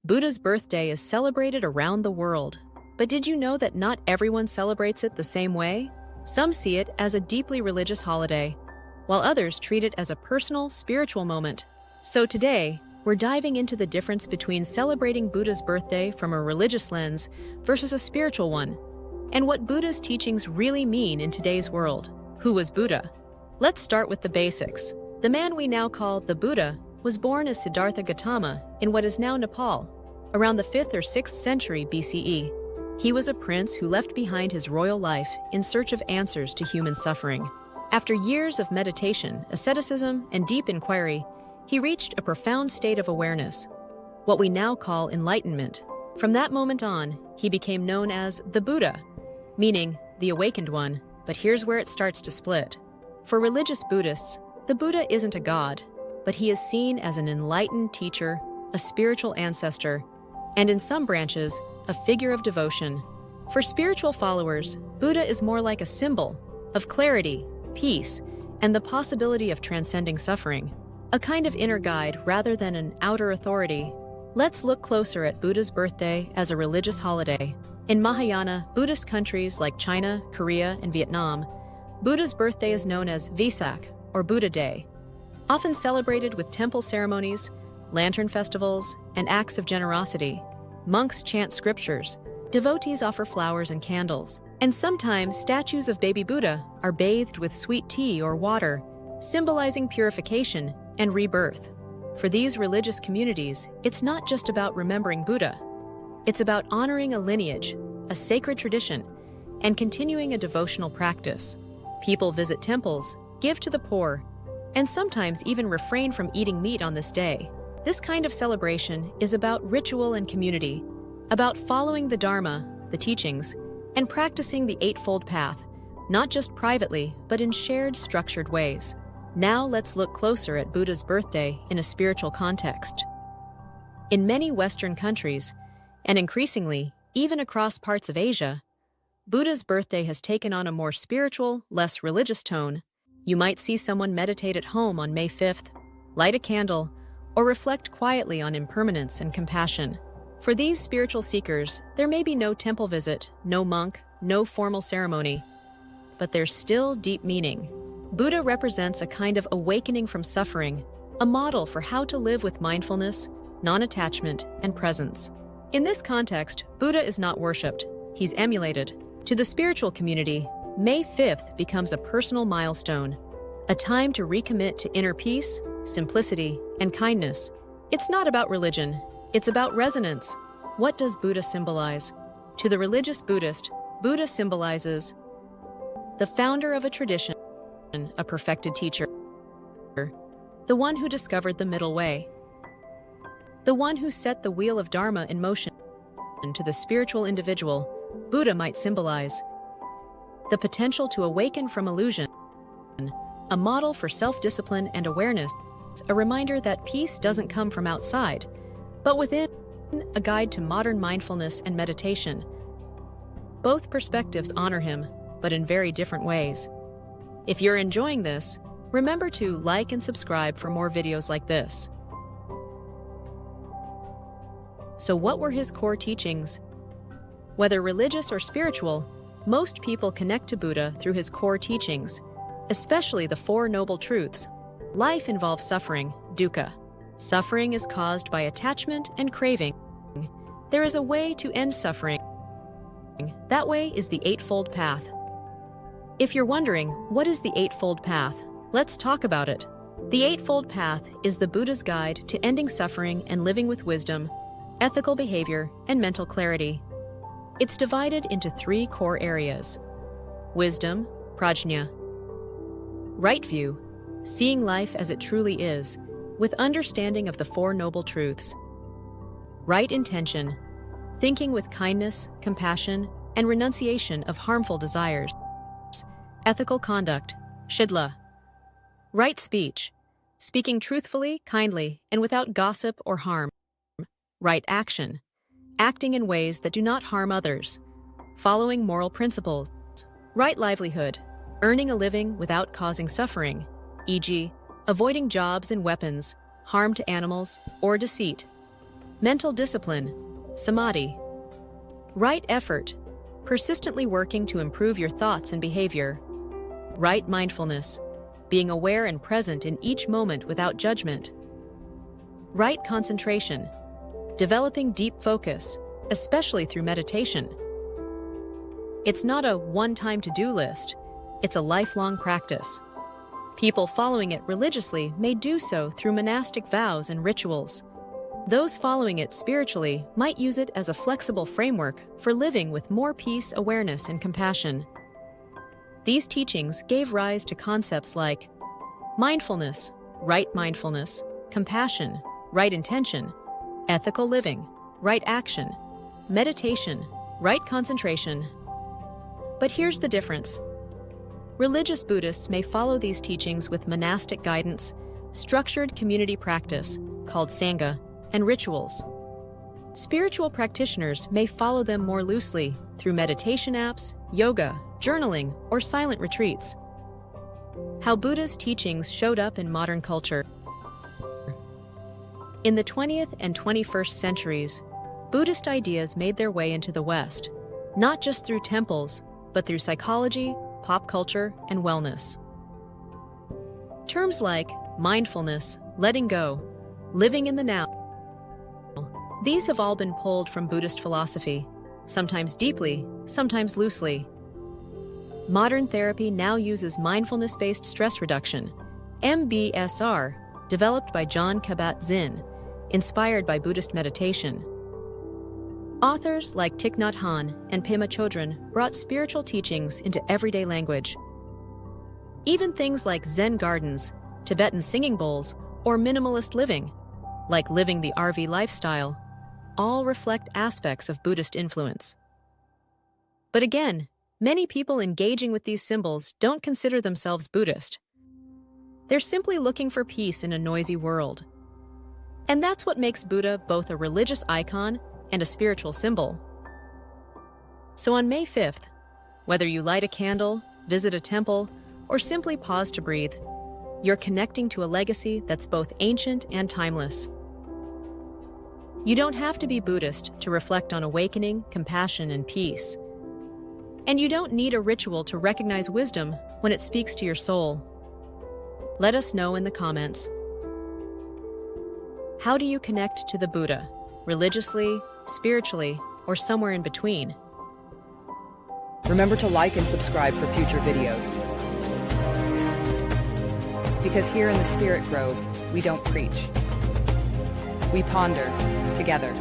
Buddha's birthday is celebrated around the world. But did you know that not everyone celebrates it the same way? Some see it as a deeply religious holiday, while others treat it as a personal, spiritual moment. So today, we're diving into the difference between celebrating Buddha's birthday from a religious lens versus a spiritual one, and what Buddha's teachings really mean in today's world. Who was Buddha? Let's start with the basics. The man we now call the Buddha was born as Siddhartha Gautama in what is now Nepal, around the 5th or 6th century BCE. He was a prince who left behind his royal life in search of answers to human suffering. After years of meditation, asceticism, and deep inquiry, he reached a profound state of awareness, what we now call enlightenment. From that moment on, he became known as the Buddha, meaning the awakened one. But here's where it starts to split. For religious Buddhists, the Buddha isn't a god, but he is seen as an enlightened teacher, a spiritual ancestor, and in some branches, a figure of devotion. For spiritual followers, Buddha is more like a symbol of clarity, peace, and the possibility of transcending suffering, a kind of inner guide rather than an outer authority. Let's look closer at Buddha's birthday as a religious holiday. In Mahayana, Buddhist countries like China, Korea, and Vietnam, Buddha's birthday is known as Vesak, or Buddha Day, often celebrated with temple ceremonies, lantern festivals, and acts of generosity. Monks chant scriptures, devotees offer flowers and candles, and sometimes statues of baby Buddha are bathed with sweet tea or water, symbolizing purification and rebirth. For these religious communities, it's not just about remembering Buddha. It's about honoring a lineage, a sacred tradition, and continuing a devotional practice. People visit temples, give to the poor, and sometimes even refrain from eating meat on this day. This kind of celebration is about ritual and community, about following the Dharma, the teachings, and practicing the Eightfold Path, not just privately, but in shared, structured ways. Now let's look closer at Buddha's birthday in a spiritual context. In many Western countries, and increasingly, even across parts of Asia, Buddha's birthday has taken on a more spiritual, less religious tone. You might see someone meditate at home on May 5th, light a candle, or reflect quietly on impermanence and compassion. For these spiritual seekers, there may be no temple visit, no monk, no formal ceremony, but there's still deep meaning. Buddha represents a kind of awakening from suffering, a model for how to live with mindfulness, non-attachment, and presence. In this context, Buddha is not worshipped, he's emulated. To the spiritual community, May 5th becomes a personal milestone, a time to recommit to inner peace, simplicity, and kindness. It's not about religion, it's about resonance. What does Buddha symbolize? To the religious Buddhist, Buddha symbolizes the founder of a tradition, a perfected teacher, the one who discovered the middle way, the one who set the wheel of Dharma in motion. To the spiritual individual, Buddha might symbolize the potential to awaken from illusion, a model for self-discipline and awareness, a reminder that peace doesn't come from outside, but within, a guide to modern mindfulness and meditation. Both perspectives honor him, but in very different ways. If you're enjoying this, remember to like and subscribe for more videos like this. So what were his core teachings? Whether religious or spiritual, most people connect to Buddha through his core teachings, especially the Four Noble Truths. Life involves suffering, dukkha. Suffering is caused by attachment and craving. There is a way to end suffering. That way is the Eightfold Path. If you're wondering, what is the Eightfold Path? Let's talk about it. The Eightfold Path is the Buddha's guide to ending suffering and living with wisdom, ethical behavior, and mental clarity. It's divided into 3 core areas: wisdom, prajna; right view, seeing life as it truly is, with understanding of the Four Noble Truths; right intention, thinking with kindness, compassion, and renunciation of harmful desires; ethical conduct, shidla; right speech, speaking truthfully, kindly, and without gossip or harm; right action, acting in ways that do not harm others, following moral principles; right livelihood, earning a living without causing suffering, e.g., avoiding jobs and weapons, harm to animals, or deceit; Mental discipline, samadhi. Right effort, persistently working to improve your thoughts and behavior. Right mindfulness, being aware and present in each moment without judgment. Right concentration, developing deep focus, especially through meditation. It's not a one-time to-do list, it's a lifelong practice. People following it religiously may do so through monastic vows and rituals. Those following it spiritually might use it as a flexible framework for living with more peace, awareness, and compassion. These teachings gave rise to concepts like mindfulness, compassion, right intention, ethical living, right action, meditation, right concentration. But here's the difference. Religious Buddhists may follow these teachings with monastic guidance, structured community practice, called sangha, and rituals. Spiritual practitioners may follow them more loosely through meditation apps, yoga, journaling, or silent retreats. How Buddha's teachings showed up in modern culture. In the 20th and 21st centuries, Buddhist ideas made their way into the West, not just through temples, but through psychology, pop culture, and wellness. Terms like mindfulness, letting go, living in the now, these have all been pulled from Buddhist philosophy, sometimes deeply, sometimes loosely. Modern therapy now uses mindfulness-based stress reduction, MBSR, developed by Jon Kabat-Zinn, inspired by Buddhist meditation. Authors like Thich Nhat Hanh and Pema Chodron brought spiritual teachings into everyday language. Even things like Zen gardens, Tibetan singing bowls, or minimalist living, like living the RV lifestyle, all reflect aspects of Buddhist influence. But again, many people engaging with these symbols don't consider themselves Buddhist. They're simply looking for peace in a noisy world. And that's what makes Buddha both a religious icon and a spiritual symbol. So on May 5th, whether you light a candle, visit a temple, or simply pause to breathe, you're connecting to a legacy that's both ancient and timeless. You don't have to be Buddhist to reflect on awakening, compassion, and peace. And you don't need a ritual to recognize wisdom when it speaks to your soul. Let us know in the comments. How do you connect to the Buddha? Religiously, spiritually, or somewhere in between? Remember to like and subscribe for future videos. Because here in the Spirit Grove, we don't preach. We ponder together.